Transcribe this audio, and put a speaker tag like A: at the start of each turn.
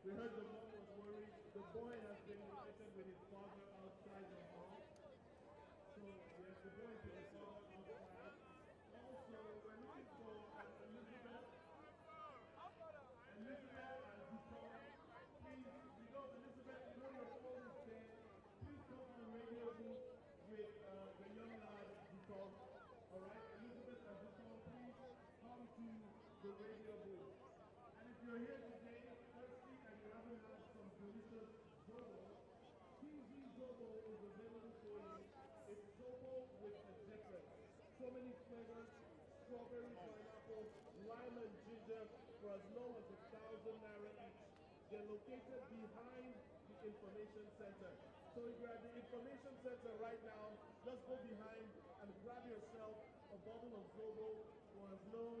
A: We heard the mom was worried. The boy has been united with his father outside the hall. So yes, the boy is with his father outside. Also, we're looking for Elizabeth. Elizabeth and Victor. Please, we know Elizabeth, we know your phone is there. Please come to the radio booth with the young lad Victor. Alright, Elizabeth and Victor, please come to the radio booth. And if you're here today, firstly, and you haven't had some delicious Zobo, TZ Zobo is available for you. It's Zobo with a difference. So many flavors, strawberry, pineapple, lime and ginger for as low as 1,000 naira each. They're located behind the information center. So if you're at the information center right now, just go behind and grab yourself a bottle of Zobo for as low